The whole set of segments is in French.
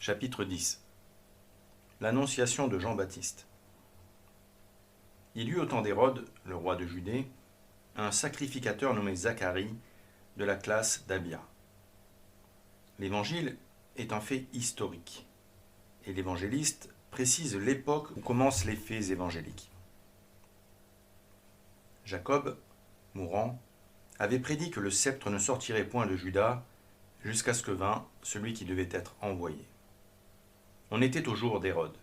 Chapitre 10. L'annonciation de Jean-Baptiste. Il y eut au temps d'Hérode, le roi de Judée, un sacrificateur nommé Zacharie, de la classe d'Abia. L'évangile est un fait historique, et l'évangéliste précise l'époque où commencent les faits évangéliques. Jacob, mourant, avait prédit que le sceptre ne sortirait point de Juda jusqu'à ce que vînt celui qui devait être envoyé. On était au jour d'Hérode,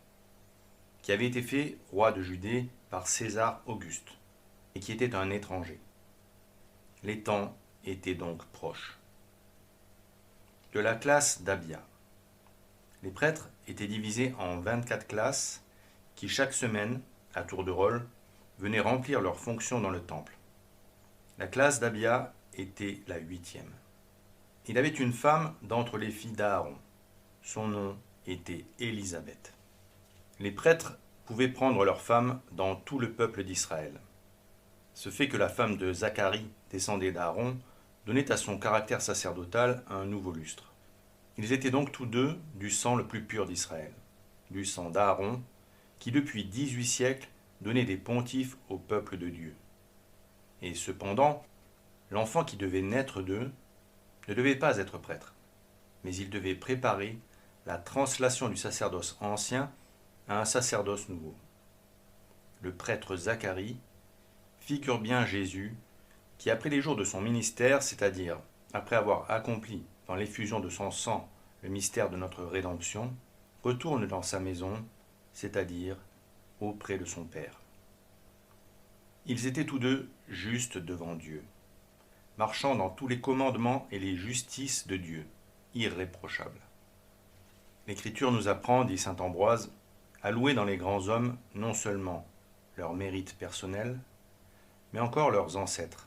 qui avait été fait roi de Judée par César Auguste, et qui était un étranger. Les temps étaient donc proches. De la classe d'Abia. Les prêtres étaient divisés en 24 classes qui, chaque semaine, à tour de rôle, venaient remplir leurs fonctions dans le temple. La classe d'Abia était la 8e. Il avait une femme d'entre les filles d'Aaron. Son nom était Élisabeth. Les prêtres pouvaient prendre leurs femmes dans tout le peuple d'Israël. Ce fait que la femme de Zacharie descendait d'Aaron donnait à son caractère sacerdotal un nouveau lustre. Ils étaient donc tous deux du sang le plus pur d'Israël, du sang d'Aaron, qui depuis 18 siècles donnait des pontifes au peuple de Dieu. Et cependant, l'enfant qui devait naître d'eux ne devait pas être prêtre, mais il devait préparer la translation du sacerdoce ancien à un sacerdoce nouveau. Le prêtre Zacharie figure bien Jésus, qui après les jours de son ministère, c'est-à-dire après avoir accompli dans l'effusion de son sang le mystère de notre rédemption, retourne dans sa maison, c'est-à-dire auprès de son Père. Ils étaient tous deux justes devant Dieu, marchant dans tous les commandements et les justices de Dieu, irréprochables. L'Écriture nous apprend, dit saint Ambroise, à louer dans les grands hommes non seulement leurs mérites personnels, mais encore leurs ancêtres,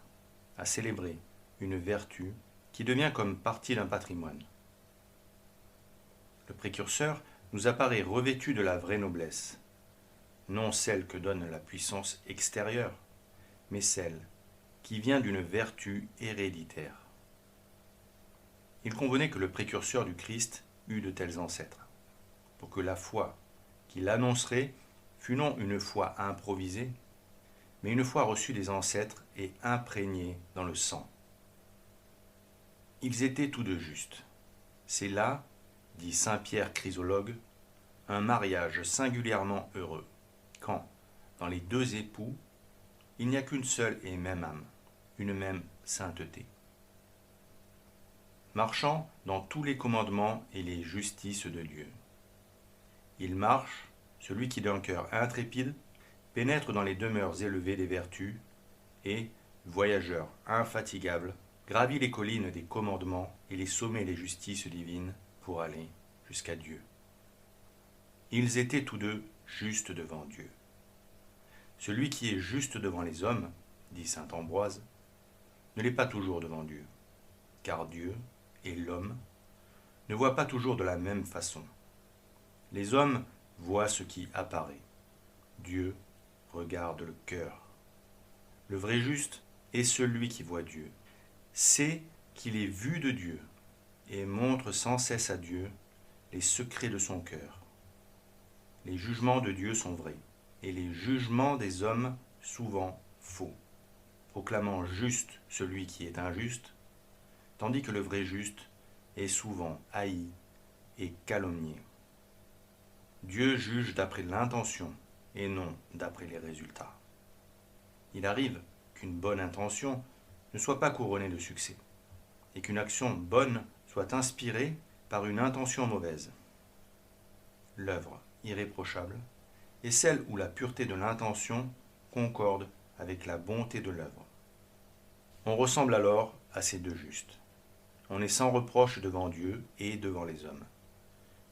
à célébrer une vertu qui devient comme partie d'un patrimoine. Le précurseur nous apparaît revêtu de la vraie noblesse, non celle que donne la puissance extérieure, mais celle qui vient d'une vertu héréditaire. Il convenait que le précurseur du Christ eût de tels ancêtres, pour que la foi qu'il annoncerait fût non une foi improvisée, mais une foi reçue des ancêtres et imprégnée dans le sang. Ils étaient tous deux justes. C'est là, dit saint Pierre Chrysologue, un mariage singulièrement heureux, quand, dans les deux époux, il n'y a qu'une seule et même âme, une même sainteté. Marchant dans tous les commandements et les justices de Dieu. Il marche, celui qui d'un cœur intrépide pénètre dans les demeures élevées des vertus et, voyageur infatigable, gravit les collines des commandements et les sommets des justices divines pour aller jusqu'à Dieu. Ils étaient tous deux justes devant Dieu. Celui qui est juste devant les hommes, dit saint Ambroise, ne l'est pas toujours devant Dieu, car Dieu et l'homme ne voient pas toujours de la même façon. Les hommes voient ce qui apparaît. Dieu regarde le cœur. Le vrai juste est celui qui voit Dieu, sait qu'il est vu de Dieu et montre sans cesse à Dieu les secrets de son cœur. Les jugements de Dieu sont vrais et les jugements des hommes souvent faux, proclamant juste celui qui est injuste, tandis que le vrai juste est souvent haï et calomnié. Dieu juge d'après l'intention et non d'après les résultats. Il arrive qu'une bonne intention ne soit pas couronnée de succès, et qu'une action bonne soit inspirée par une intention mauvaise. L'œuvre irréprochable est celle où la pureté de l'intention concorde avec la bonté de l'œuvre. On ressemble alors à ces deux justes. On est sans reproche devant Dieu et devant les hommes.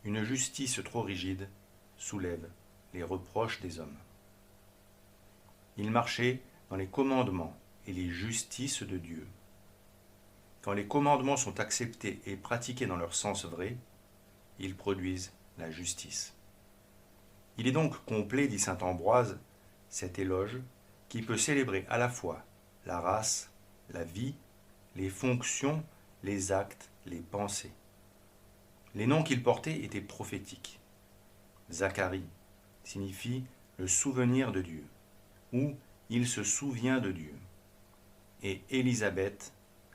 Une justice trop rigide soulève les reproches des hommes. Ils marchaient dans les commandements et les justices de Dieu. Quand les commandements sont acceptés et pratiqués dans leur sens vrai, ils produisent la justice. Il est donc complet, dit saint Ambroise, cet éloge qui peut célébrer à la fois la race, la vie, les fonctions, les actes, les pensées. Les noms qu'il portait étaient prophétiques. Zacharie signifie le souvenir de Dieu, ou il se souvient de Dieu. Et Élisabeth,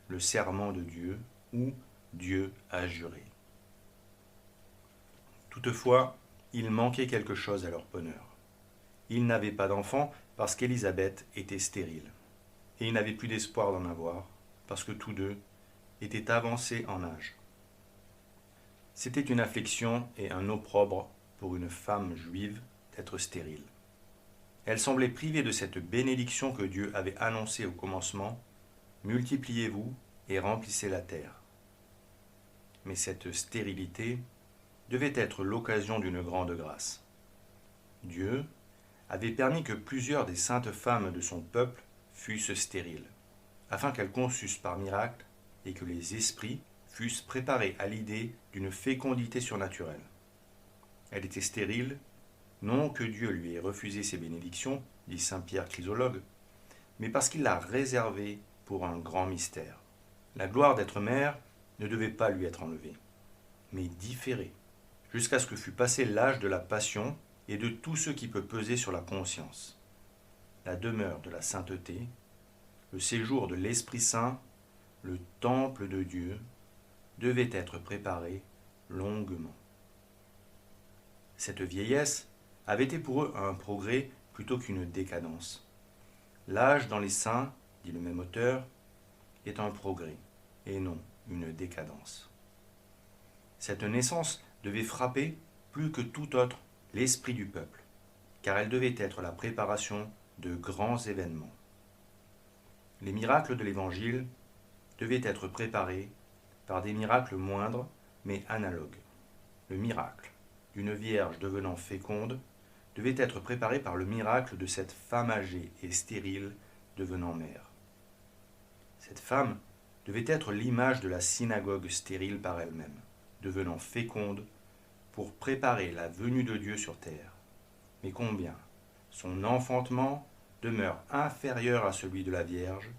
le serment de Dieu, ou Dieu a juré. Toutefois, il manquait quelque chose à leur bonheur. Ils n'avaient pas d'enfant parce qu'Élisabeth était stérile. Et ils n'avaient plus d'espoir d'en avoir parce que tous deux étaient avancés en âge. C'était une affliction et un opprobre pour une femme juive d'être stérile. Elle semblait privée de cette bénédiction que Dieu avait annoncée au commencement, « Multipliez-vous et remplissez la terre ». Mais cette stérilité devait être l'occasion d'une grande grâce. Dieu avait permis que plusieurs des saintes femmes de son peuple fussent stériles, afin qu'elles conçussent par miracle et que les esprits fussent préparés à l'idée d'une fécondité surnaturelle. Elle était stérile, non que Dieu lui ait refusé ses bénédictions, dit saint Pierre Chrysologue, mais parce qu'il l'a réservée pour un grand mystère. La gloire d'être mère ne devait pas lui être enlevée, mais différée, jusqu'à ce que fût passé l'âge de la passion et de tout ce qui peut peser sur la conscience. La demeure de la sainteté, le séjour de l'Esprit Saint, le temple de Dieu, devait être préparé longuement. Cette vieillesse avait été pour eux un progrès plutôt qu'une décadence. L'âge dans les saints, dit le même auteur, est un progrès et non une décadence. Cette naissance devait frapper, plus que tout autre, l'esprit du peuple, car elle devait être la préparation de grands événements. Les miracles de l'Évangile devaient être préparés par des miracles moindres mais analogues. Le miracle d'une vierge devenant féconde devait être préparé par le miracle de cette femme âgée et stérile devenant mère. Cette femme devait être l'image de la synagogue stérile par elle-même, devenant féconde pour préparer la venue de Dieu sur terre. Mais combien son enfantement demeure inférieur à celui de la Vierge,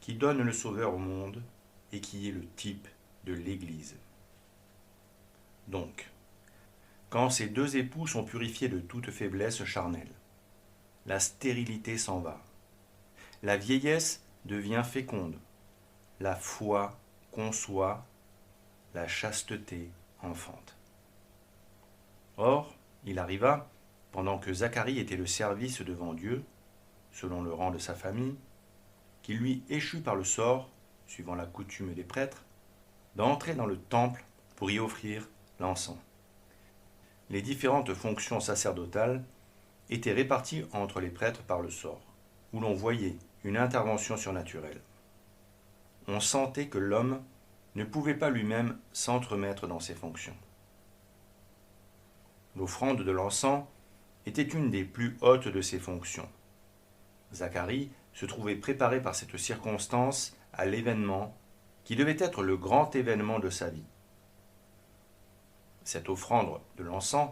qui donne le Sauveur au monde et qui est le type de l'Église. Donc, quand ces deux époux sont purifiés de toute faiblesse charnelle, la stérilité s'en va, la vieillesse devient féconde, la foi conçoit, la chasteté enfante. Or, il arriva, pendant que Zacharie était le service devant Dieu, selon le rang de sa famille, qu'il lui échut par le sort, suivant la coutume des prêtres, d'entrer dans le temple pour y offrir l'encens. Les différentes fonctions sacerdotales étaient réparties entre les prêtres par le sort, où l'on voyait une intervention surnaturelle. On sentait que l'homme ne pouvait pas lui-même s'entremettre dans ses fonctions. L'offrande de l'encens était une des plus hautes de ses fonctions. Zacharie se trouvait préparé par cette circonstance à l'événement qui devait être le grand événement de sa vie. Cette offrande de l'encens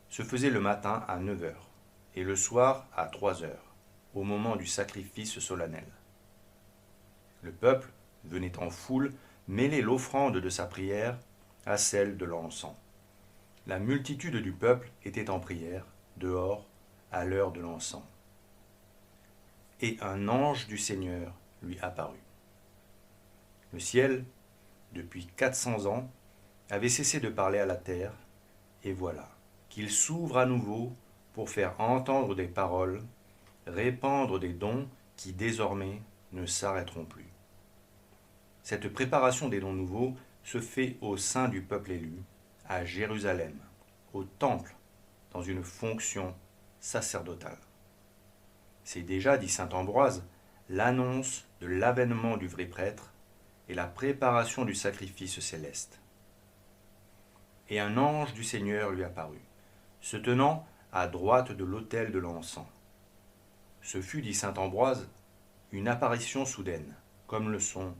se faisait le matin à 9 heures et le soir à 3 heures, au moment du sacrifice solennel. Le peuple venait en foule mêler l'offrande de sa prière à celle de l'encens. La multitude du peuple était en prière, dehors, à l'heure de l'encens. Et un ange du Seigneur lui apparut. Le ciel, depuis 400 ans, avait cessé de parler à la terre, et voilà qu'il s'ouvre à nouveau pour faire entendre des paroles, répandre des dons qui désormais ne s'arrêteront plus. Cette préparation des dons nouveaux se fait au sein du peuple élu, à Jérusalem, au temple, dans une fonction sacerdotale. C'est déjà, dit saint Ambroise, l'annonce de l'avènement du vrai prêtre et la préparation du sacrifice céleste. Et un ange du Seigneur lui apparut, se tenant à droite de l'autel de l'encens. Ce fut, dit saint Ambroise, une apparition soudaine, comme le sont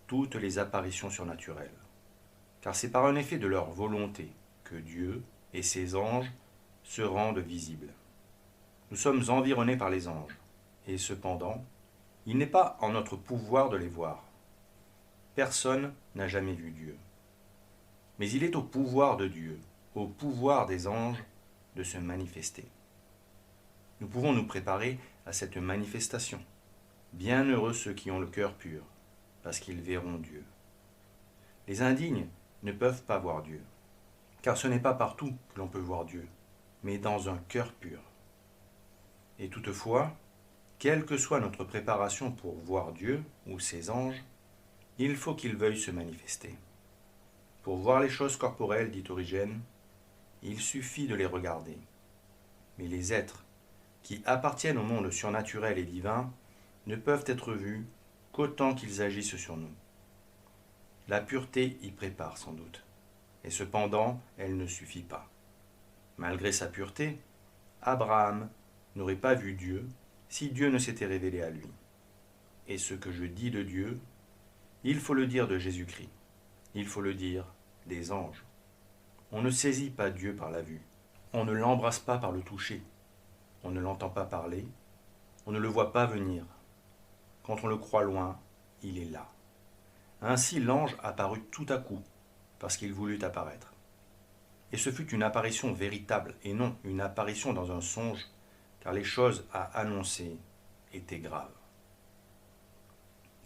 toutes les apparitions surnaturelles. Car c'est par un effet de leur volonté que Dieu et ses anges se rendent visibles. Nous sommes environnés par les anges, et cependant, il n'est pas en notre pouvoir de les voir. Personne n'a jamais vu Dieu. mais il est au pouvoir de Dieu, au pouvoir des anges, de se manifester. Nous pouvons nous préparer à cette manifestation. Bienheureux ceux qui ont le cœur pur, parce qu'ils verront Dieu. Les indignes ne peuvent pas voir Dieu, car ce n'est pas partout que l'on peut voir Dieu, mais dans un cœur pur. Et toutefois, quelle que soit notre préparation pour voir Dieu ou ses anges, il faut qu'ils veuillent se manifester. Pour voir les choses corporelles, dit Origène, il suffit de les regarder. Mais les êtres qui appartiennent au monde surnaturel et divin ne peuvent être vus qu'autant qu'ils agissent sur nous. La pureté y prépare sans doute, et cependant elle ne suffit pas. Malgré sa pureté, Abraham n'aurait pas vu Dieu si Dieu ne s'était révélé à lui. Et ce que je dis de Dieu, il faut le dire de Jésus-Christ, il faut le dire des anges. On ne saisit pas Dieu par la vue, on ne l'embrasse pas par le toucher, on ne l'entend pas parler, on ne le voit pas venir. Quand on le croit loin, il est là. Ainsi l'ange apparut tout à coup, parce qu'il voulut apparaître. Et ce fut une apparition véritable, et non une apparition dans un songe, car les choses à annoncer étaient graves.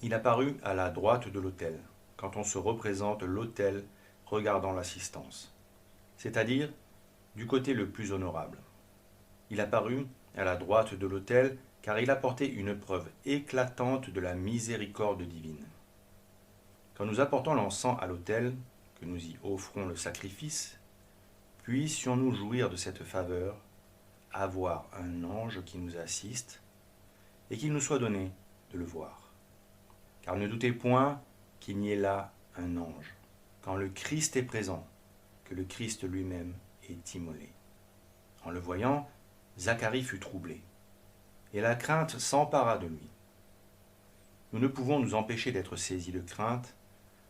Il apparut à la droite de l'autel, quand on se représente l'autel regardant l'assistance, c'est-à-dire du côté le plus honorable. Il apparut à la droite de l'autel, car il apportait une preuve éclatante de la miséricorde divine. Quand nous apportons l'encens à l'autel, que nous y offrons le sacrifice, puissions-nous jouir de cette faveur, avoir un ange qui nous assiste, et qu'il nous soit donné de le voir. Car ne doutez point qu'il n'y ait là un ange, quand le Christ est présent, que le Christ lui-même est immolé. En le voyant, Zacharie fut troublé, et la crainte s'empara de lui. Nous ne pouvons nous empêcher d'être saisis de crainte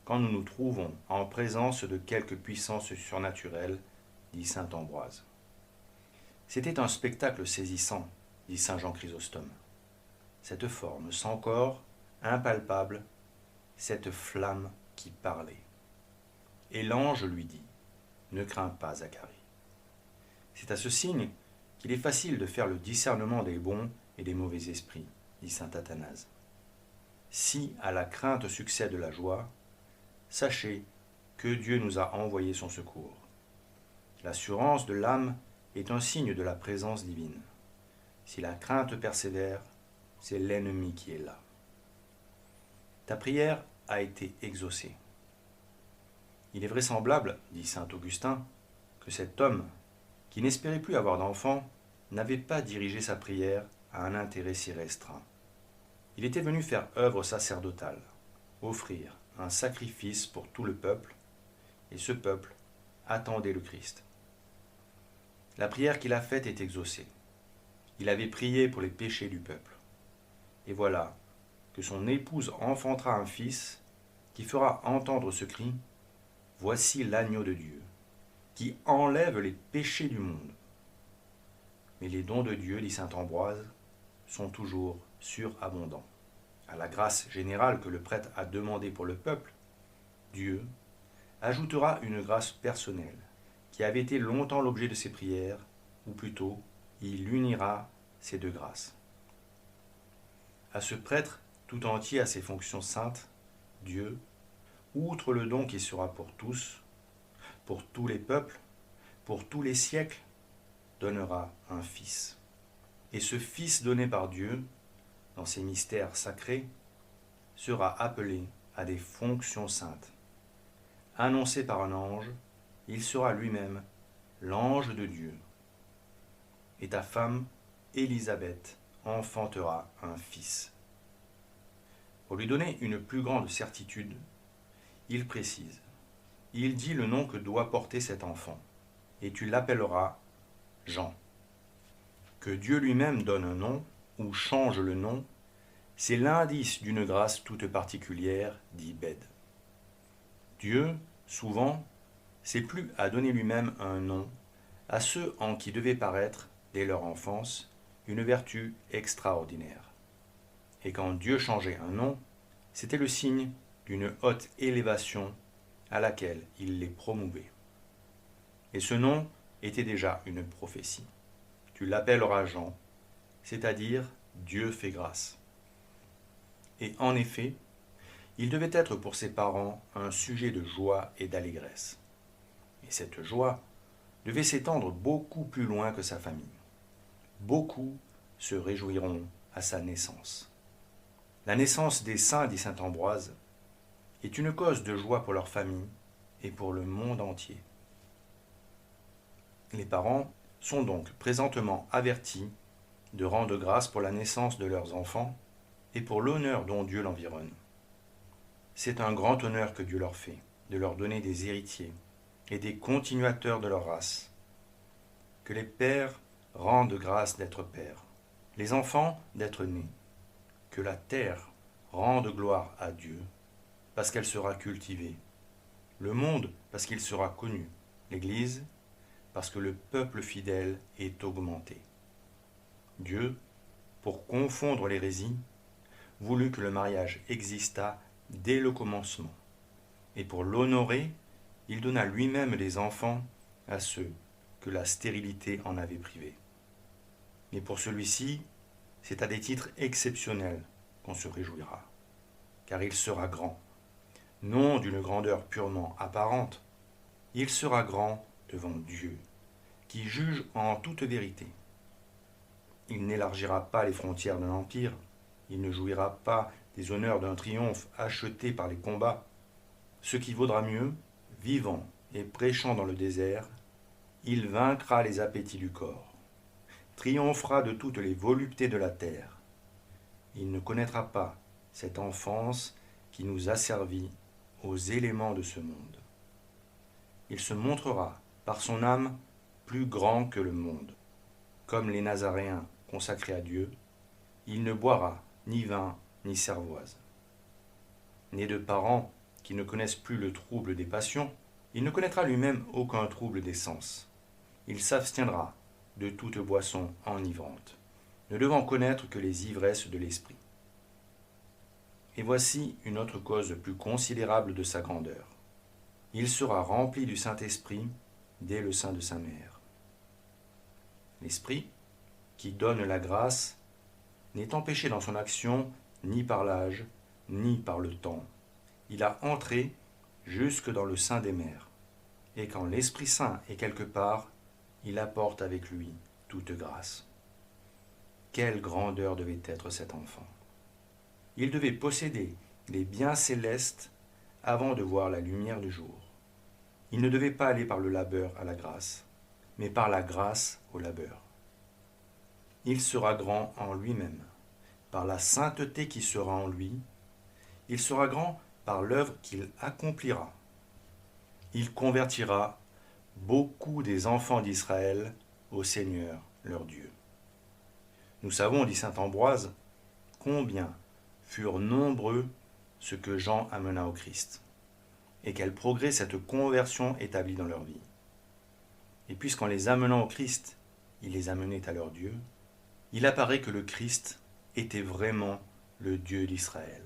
quand nous nous trouvons en présence de quelque puissance surnaturelle, dit saint Ambroise. C'était un spectacle saisissant, dit saint Jean Chrysostome. Cette forme sans corps, impalpable, cette flamme qui parlait. Et l'ange lui dit, ne crains pas, Zacharie. C'est à ce signe qu'il est facile de faire le discernement des bons et des mauvais esprits, dit saint Athanase. Si à la crainte succède la joie, sachez que Dieu nous a envoyé son secours. L'assurance de l'âme est un signe de la présence divine. Si la crainte persévère, c'est l'ennemi qui est là. Ta prière a été exaucée. Il est vraisemblable, dit saint Augustin, que cet homme, qui n'espérait plus avoir d'enfant, n'avait pas dirigé sa prière à un intérêt si restreint. Il était venu faire œuvre sacerdotale, offrir un sacrifice pour tout le peuple, et ce peuple attendait le Christ. La prière qu'il a faite est exaucée. Il avait prié pour les péchés du peuple. Et voilà que son épouse enfantera un fils qui fera entendre ce cri « Voici l'agneau de Dieu, qui enlève les péchés du monde. » Mais les dons de Dieu, dit saint Ambroise, sont toujours surabondants. À la grâce générale que le prêtre a demandée pour le peuple, Dieu ajoutera une grâce personnelle qui avait été longtemps l'objet de ses prières, ou plutôt, il unira ces deux grâces. À ce prêtre, tout entier à ses fonctions saintes, Dieu, outre le don qui sera pour tous les peuples, pour tous les siècles, donnera un Fils. Et ce Fils donné par Dieu, dans ses mystères sacrés, sera appelé à des fonctions saintes. Annoncé par un ange, il sera lui-même l'ange de Dieu. Et ta femme, Élisabeth, enfantera un fils. Pour lui donner une plus grande certitude, il précise, il dit le nom que doit porter cet enfant, et tu l'appelleras Jean. Que Dieu lui-même donne un nom, ou change le nom, c'est l'indice d'une grâce toute particulière, dit Bède. Dieu, souvent, c'est plus à donner lui-même un nom à ceux en qui devait paraître, dès leur enfance, une vertu extraordinaire. Et quand Dieu changeait un nom, c'était le signe d'une haute élévation à laquelle il les promouvait. Et ce nom était déjà une prophétie. Tu l'appelleras Jean, c'est-à-dire Dieu fait grâce. Et en effet, il devait être pour ses parents un sujet de joie et d'allégresse. Et cette joie devait s'étendre beaucoup plus loin que sa famille. Beaucoup se réjouiront à sa naissance. La naissance des saints, dit saint Ambroise, est une cause de joie pour leur famille et pour le monde entier. Les parents sont donc présentement avertis de rendre grâce pour la naissance de leurs enfants et pour l'honneur dont Dieu l'environne. C'est un grand honneur que Dieu leur fait, de leur donner des héritiers et des continuateurs de leur race. Que les pères rendent grâce d'être pères, les enfants d'être nés. Que la terre rende gloire à Dieu, parce qu'elle sera cultivée. Le monde, parce qu'il sera connu. L'Église, parce que le peuple fidèle est augmenté. Dieu, pour confondre l'hérésie, voulut que le mariage existât dès le commencement. Et pour l'honorer, il donna lui-même des enfants à ceux que la stérilité en avait privés. Mais pour celui-ci, c'est à des titres exceptionnels qu'on se réjouira, car il sera grand, non d'une grandeur purement apparente, il sera grand devant Dieu, qui juge en toute vérité. Il n'élargira pas les frontières d'un empire, il ne jouira pas des honneurs d'un triomphe acheté par les combats. Ce qui vaudra mieux, vivant et prêchant dans le désert, il vaincra les appétits du corps, triomphera de toutes les voluptés de la terre. Il ne connaîtra pas cette enfance qui nous a servi aux éléments de ce monde. Il se montrera par son âme plus grand que le monde. Comme les Nazaréens consacrés à Dieu, il ne boira ni vin ni cervoise. Né de parents qui ne connaissent plus le trouble des passions, il ne connaîtra lui-même aucun trouble des sens. Il s'abstiendra de toute boisson enivrante, ne devant connaître que les ivresses de l'esprit. Et voici une autre cause plus considérable de sa grandeur. Il sera rempli du Saint-Esprit dès le sein de sa mère. L'Esprit, qui donne la grâce, n'est empêché dans son action ni par l'âge, ni par le temps. Il a entré jusque dans le sein des mères. Et quand l'Esprit Saint est quelque part, il apporte avec lui toute grâce. Quelle grandeur devait être cet enfant! Il devait posséder les biens célestes avant de voir la lumière du jour. Il ne devait pas aller par le labeur à la grâce, mais par la grâce au labeur. Il sera grand en lui-même, par la sainteté qui sera en lui. Il sera grand par l'œuvre qu'il accomplira. Il convertira beaucoup des enfants d'Israël au Seigneur leur Dieu. Nous savons, dit saint Ambroise, combien furent nombreux ceux que Jean amena au Christ, et quel progrès cette conversion établit dans leur vie. Et puisqu'en les amenant au Christ, il les amenait à leur Dieu, il apparaît que le Christ était vraiment le Dieu d'Israël.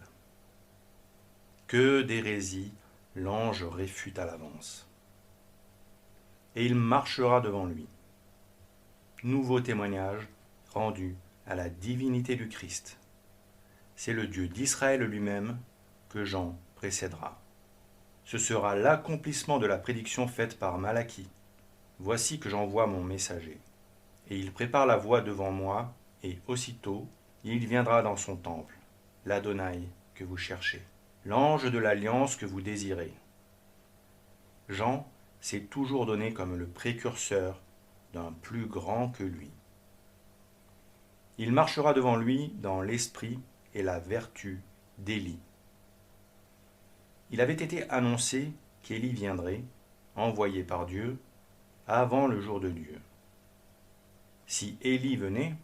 Que d'hérésie l'ange réfute à l'avance. Et il marchera devant lui. Nouveau témoignage rendu à la divinité du Christ. C'est le Dieu d'Israël lui-même que Jean précédera. Ce sera l'accomplissement de la prédiction faite par Malachie. Voici que j'envoie mon messager. Et il prépare la voie devant moi, et aussitôt, il viendra dans son temple, l'Adonai que vous cherchez, l'ange de l'alliance que vous désirez. Jean s'est toujours donné comme le précurseur d'un plus grand que lui. Il marchera devant lui dans l'esprit et la vertu d'Élie. Il avait été annoncé qu'Élie viendrait, envoyé par Dieu, avant le jour de Dieu. Si Élie venait,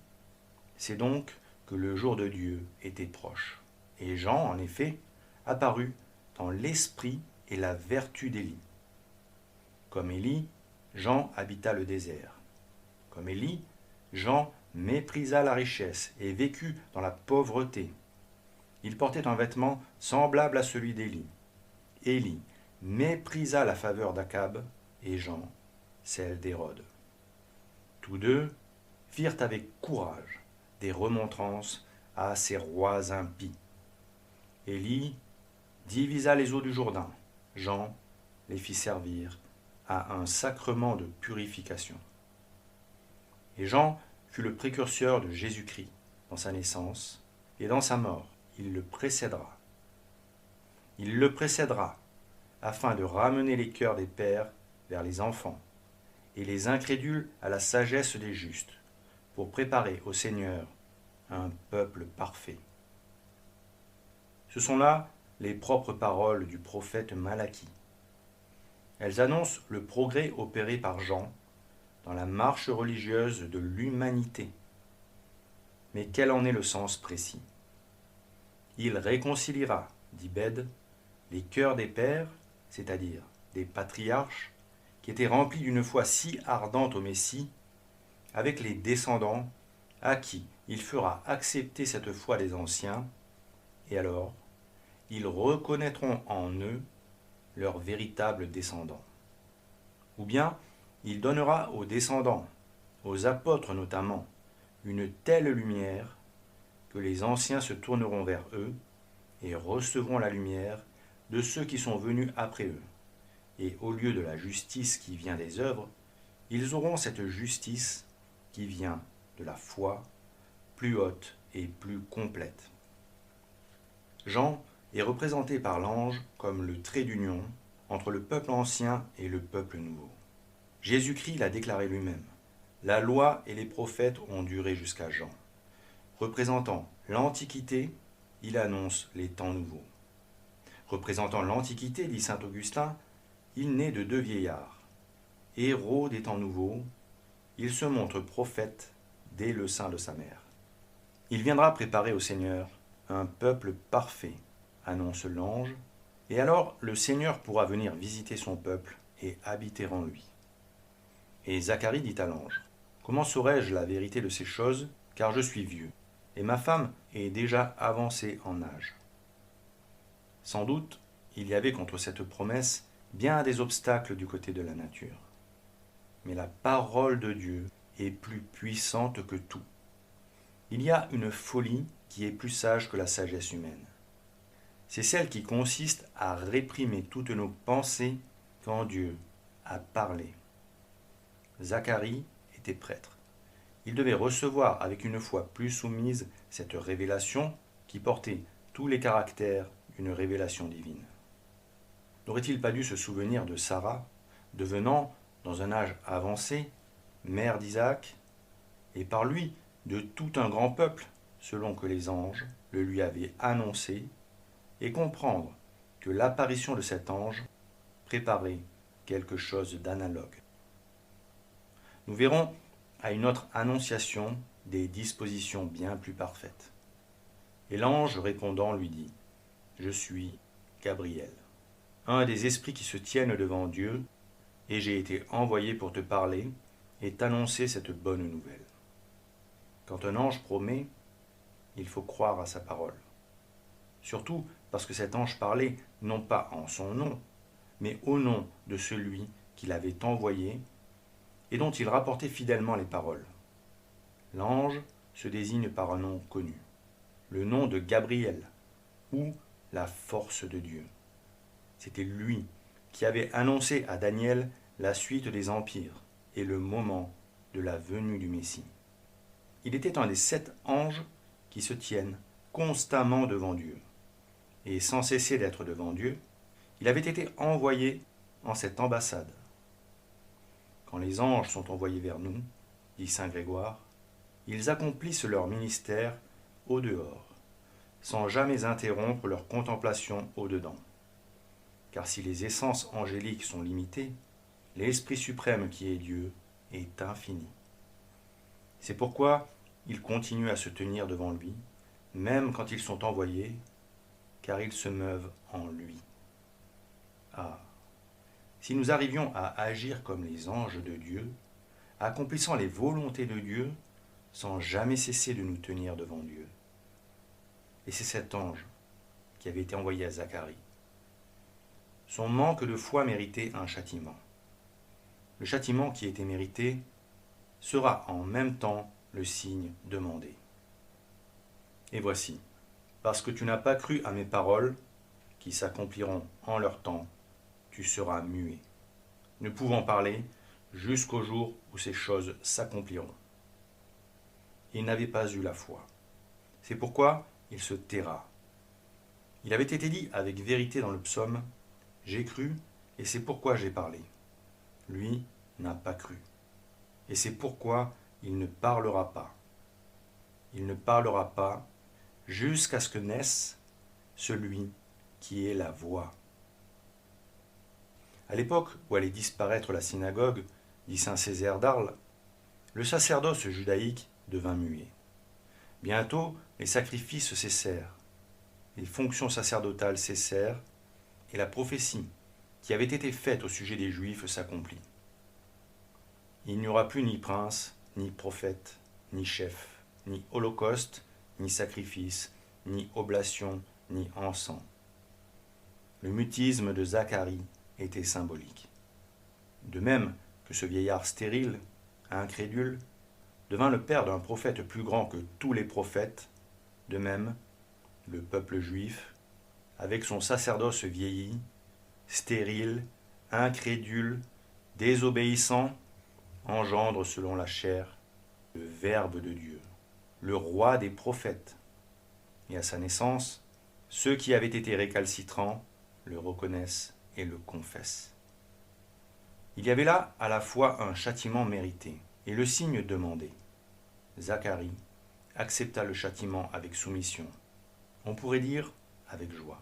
c'est donc que le jour de Dieu était proche. Et Jean, en effet, apparut dans l'esprit et la vertu d'Élie. Comme Élie, Jean habita le désert. Comme Élie, Jean méprisa la richesse et vécut dans la pauvreté. Il portait un vêtement semblable à celui d'Élie. Élie méprisa la faveur d'Akab et Jean, celle d'Hérode. Tous deux firent avec courage des remontrances à ces rois impies. Élie divisa les eaux du Jourdain. Jean les fit servir à un sacrement de purification. Et Jean fut le précurseur de Jésus-Christ dans sa naissance et dans sa mort. Il le précédera. Il le précédera afin de ramener les cœurs des pères vers les enfants et les incrédules à la sagesse des justes, pour préparer au Seigneur un peuple parfait. Ce sont là les propres paroles du prophète Malachie. Elles annoncent le progrès opéré par Jean dans la marche religieuse de l'humanité. Mais quel en est le sens précis? Il réconciliera, dit Bède, les cœurs des pères, c'est-à-dire des patriarches, qui étaient remplis d'une foi si ardente au Messie, avec les descendants à qui il fera accepter cette foi des anciens, et alors ils reconnaîtront en eux leurs véritables descendants. Ou bien il donnera aux descendants, aux apôtres notamment, une telle lumière que les anciens se tourneront vers eux et recevront la lumière de ceux qui sont venus après eux. Et au lieu de la justice qui vient des œuvres, ils auront cette justice qui vient de la foi, plus haute et plus complète. Jean est représenté par l'ange comme le trait d'union entre le peuple ancien et le peuple nouveau. Jésus-Christ l'a déclaré lui-même. La loi et les prophètes ont duré jusqu'à Jean. Représentant l'Antiquité, il annonce les temps nouveaux. Représentant l'Antiquité, dit saint Augustin, il naît de deux vieillards. Héros des temps nouveaux, il se montre prophète dès le sein de sa mère. Il viendra préparer au Seigneur un peuple parfait, annonce l'ange, et alors le Seigneur pourra venir visiter son peuple et habiter en lui. Et Zacharie dit à l'ange, « Comment saurais-je la vérité de ces choses, car je suis vieux, et ma femme est déjà avancée en âge. » Sans doute, il y avait contre cette promesse bien des obstacles du côté de la nature. Mais la parole de Dieu est plus puissante que tout. Il y a une folie qui est plus sage que la sagesse humaine. C'est celle qui consiste à réprimer toutes nos pensées quand Dieu a parlé. Zacharie était prêtre. Il devait recevoir avec une foi plus soumise cette révélation qui portait tous les caractères d'une révélation divine. N'aurait-il pas dû se souvenir de Sarah, devenant, dans un âge avancé, mère d'Isaac, et par lui de tout un grand peuple, selon que les anges le lui avaient annoncé, et comprendre que l'apparition de cet ange préparait quelque chose d'analogue. Nous verrons à une autre annonciation des dispositions bien plus parfaites. Et l'ange répondant lui dit, « Je suis Gabriel, un des esprits qui se tiennent devant Dieu, et j'ai été envoyé pour te parler et t'annoncer cette bonne nouvelle. » Quand un ange promet, il faut croire à sa parole. Surtout parce que cet ange parlait non pas en son nom, mais au nom de celui qui l'avait envoyé et dont il rapportait fidèlement les paroles. L'ange se désigne par un nom connu, le nom de Gabriel, ou la force de Dieu. C'était lui qui avait annoncé à Daniel la suite des empires et le moment de la venue du Messie. Il était un des 7 anges qui se tiennent constamment devant Dieu. Et sans cesser d'être devant Dieu, il avait été envoyé en cette ambassade. Quand les anges sont envoyés vers nous, dit saint Grégoire, ils accomplissent leur ministère au dehors, sans jamais interrompre leur contemplation au dedans. Car si les essences angéliques sont limitées, l'Esprit suprême qui est Dieu est infini. C'est pourquoi ils continuent à se tenir devant lui, même quand ils sont envoyés, car ils se meuvent en lui. Ah, si nous arrivions à agir comme les anges de Dieu, accomplissant les volontés de Dieu, sans jamais cesser de nous tenir devant Dieu. Et c'est cet ange qui avait été envoyé à Zacharie. son manque de foi méritait un châtiment. Le châtiment qui était mérité sera en même temps le signe demandé. Et voici, parce que tu n'as pas cru à mes paroles, qui s'accompliront en leur temps, tu seras muet, ne pouvant parler jusqu'au jour où ces choses s'accompliront. Il n'avait pas eu la foi. C'est pourquoi il se taira. Il avait été dit avec vérité dans le psaume, « J'ai cru, et c'est pourquoi j'ai parlé. » Lui n'a pas cru. Et c'est pourquoi il ne parlera pas. Il ne parlera pas jusqu'à ce que naisse celui qui est la voix. À l'époque où allait disparaître la synagogue, dit saint Césaire d'Arles, le sacerdoce judaïque devint muet. Bientôt, les sacrifices cessèrent, les fonctions sacerdotales cessèrent, et la prophétie qui avait été faite au sujet des Juifs s'accomplit. Il n'y aura plus ni prince, ni prophète, ni chef, ni holocauste, ni sacrifice, ni oblation, ni encens. Le mutisme de Zacharie était symbolique. De même que ce vieillard stérile, incrédule, devint le père d'un prophète plus grand que tous les prophètes, de même, le peuple juif, avec son sacerdoce vieilli, stérile, incrédule, désobéissant, engendre selon la chair le Verbe de Dieu, le roi des prophètes. Et à sa naissance, ceux qui avaient été récalcitrants le reconnaissent et le confessent. Il y avait là à la fois un châtiment mérité et le signe demandé. Zacharie accepta le châtiment avec soumission, on pourrait dire avec joie.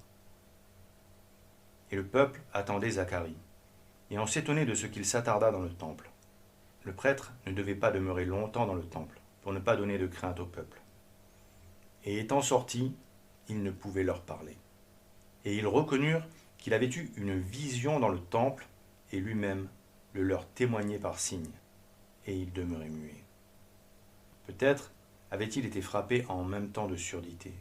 Et le peuple attendait Zacharie, et on s'étonnait de ce qu'il s'attarda dans le temple. Le prêtre ne devait pas demeurer longtemps dans le temple, pour ne pas donner de crainte au peuple. Et étant sorti, il ne pouvait leur parler. Et ils reconnurent qu'il avait eu une vision dans le temple, et lui-même le leur témoignait par signe, et il demeurait muet. Peut-être avait-il été frappé en même temps de surdité.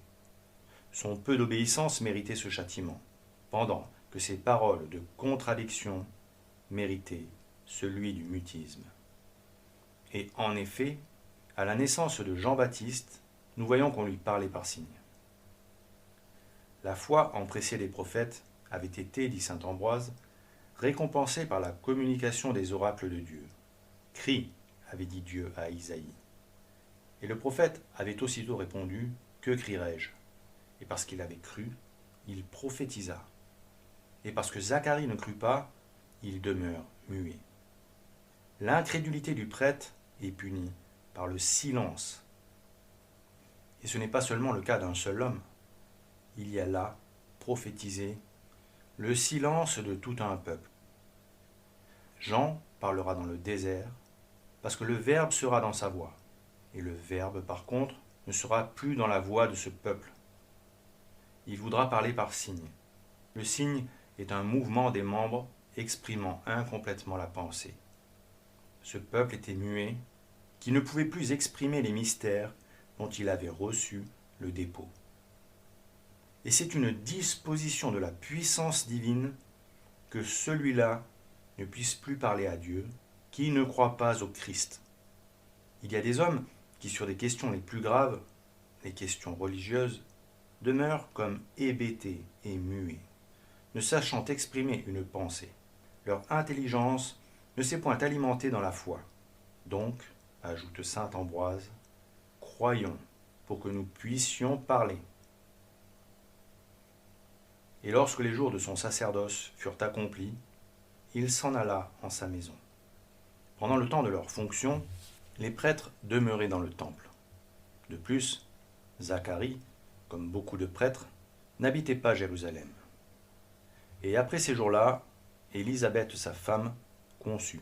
Son peu d'obéissance méritait ce châtiment, pendant que ses paroles de contradiction méritaient celui du mutisme. Et en effet, à la naissance de Jean-Baptiste, nous voyons qu'on lui parlait par signe. La foi en pressé des prophètes avait été, dit saint Ambroise, récompensée par la communication des oracles de Dieu. Crie, avait dit Dieu à Isaïe. Et le prophète avait aussitôt répondu, que crierai-je? Et parce qu'il avait cru, il prophétisa. Et parce que Zacharie ne crut pas, il demeure muet. L'incrédulité du prêtre est punie par le silence. Et ce n'est pas seulement le cas d'un seul homme. Il y a là, prophétisé, le silence de tout un peuple. Jean parlera dans le désert, parce que le Verbe sera dans sa voix. Et le Verbe, par contre, ne sera plus dans la voix de ce peuple. Il voudra parler par signe. Le signe est un mouvement des membres exprimant incomplètement la pensée. Ce peuple était muet, qui ne pouvait plus exprimer les mystères dont il avait reçu le dépôt. Et c'est une disposition de la puissance divine que celui-là ne puisse plus parler à Dieu, qui ne croit pas au Christ. Il y a des hommes qui, sur des questions les plus graves, les questions religieuses, demeurent comme hébétés et muets, ne sachant exprimer une pensée. Leur intelligence ne s'est point alimentée dans la foi. Donc, ajoute saint Ambroise, croyons pour que nous puissions parler. Et lorsque les jours de son sacerdoce furent accomplis, il s'en alla en sa maison. Pendant le temps de leur fonction, les prêtres demeuraient dans le temple. De plus, Zacharie, comme beaucoup de prêtres, n'habitait pas Jérusalem. Et après ces jours-là, Élisabeth, sa femme, conçut.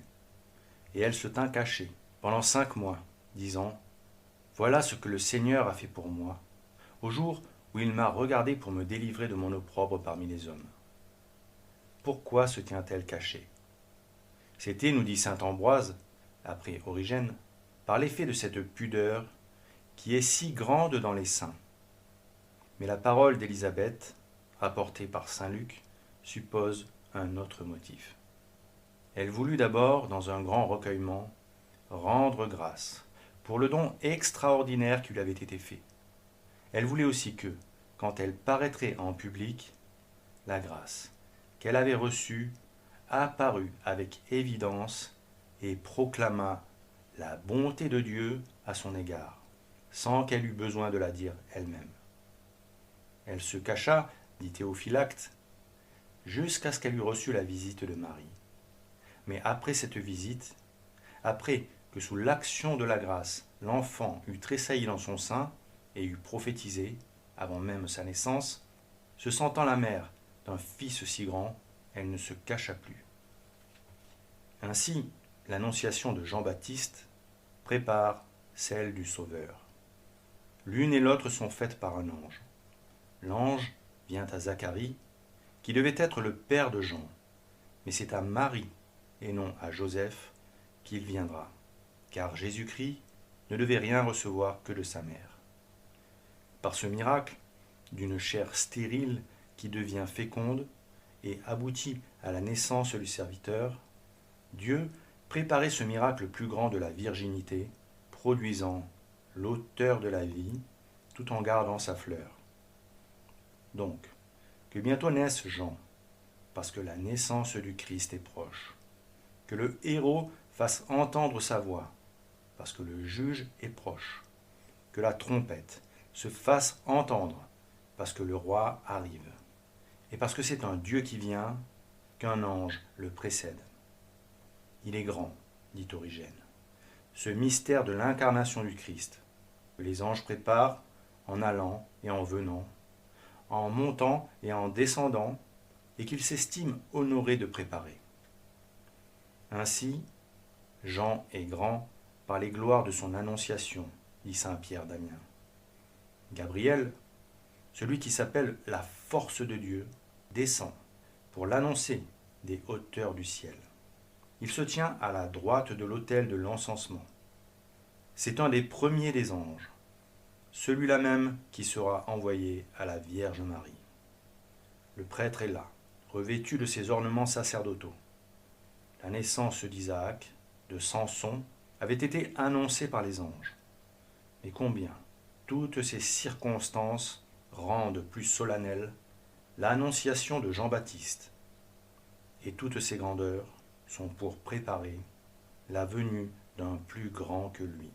Et elle se tint cachée pendant 5 mois, disant « Voilà ce que le Seigneur a fait pour moi, au jour où il m'a regardé pour me délivrer de mon opprobre parmi les hommes. » Pourquoi se tient-elle cachée? C'était, nous dit saint Ambroise, après Origène, par l'effet de cette pudeur qui est si grande dans les saints. Mais la parole d'Élisabeth, rapportée par saint Luc, suppose un autre motif. Elle voulut d'abord, dans un grand recueillement, rendre grâce pour le don extraordinaire qui lui avait été fait. Elle voulait aussi que, quand elle paraîtrait en public, la grâce qu'elle avait reçue apparut avec évidence et proclama la bonté de Dieu à son égard, sans qu'elle eût besoin de la dire elle-même. Elle se cacha, dit Théophylacte, jusqu'à ce qu'elle eût reçu la visite de Marie. Mais après cette visite, après que sous l'action de la grâce, l'enfant eut tressailli dans son sein et eut prophétisé, avant même sa naissance, se sentant la mère d'un fils si grand, elle ne se cacha plus. Ainsi, l'annonciation de Jean-Baptiste prépare celle du Sauveur. L'une et l'autre sont faites par un ange. L'ange vient à Zacharie, qui devait être le père de Jean, mais c'est à Marie, et non à Joseph, qu'il viendra, car Jésus-Christ ne devait rien recevoir que de sa mère. Par ce miracle, d'une chair stérile qui devient féconde et aboutit à la naissance du serviteur, Dieu préparait ce miracle plus grand de la virginité, produisant l'auteur de la vie, tout en gardant sa fleur. Donc, que bientôt naisse Jean, parce que la naissance du Christ est proche. Que le héros fasse entendre sa voix, parce que le juge est proche. Que la trompette se fasse entendre, parce que le roi arrive. Et parce que c'est un Dieu qui vient, qu'un ange le précède. Il est grand, dit Origène, ce mystère de l'incarnation du Christ, que les anges préparent en allant et en venant, en montant et en descendant, et qu'ils s'estiment honorés de préparer. Ainsi, Jean est grand par les gloires de son annonciation, dit saint Pierre d'Amiens. Gabriel, celui qui s'appelle la force de Dieu, descend pour l'annoncer des hauteurs du ciel. Il se tient à la droite de l'autel de l'encensement. C'est un des premiers des anges, celui-là même qui sera envoyé à la Vierge Marie. Le prêtre est là, revêtu de ses ornements sacerdotaux. La naissance d'Isaac, de Samson, avait été annoncée par les anges. Mais combien toutes ces circonstances rendent plus solennelle l'annonciation de Jean-Baptiste. Et toutes ces grandeurs sont pour préparer la venue d'un plus grand que lui.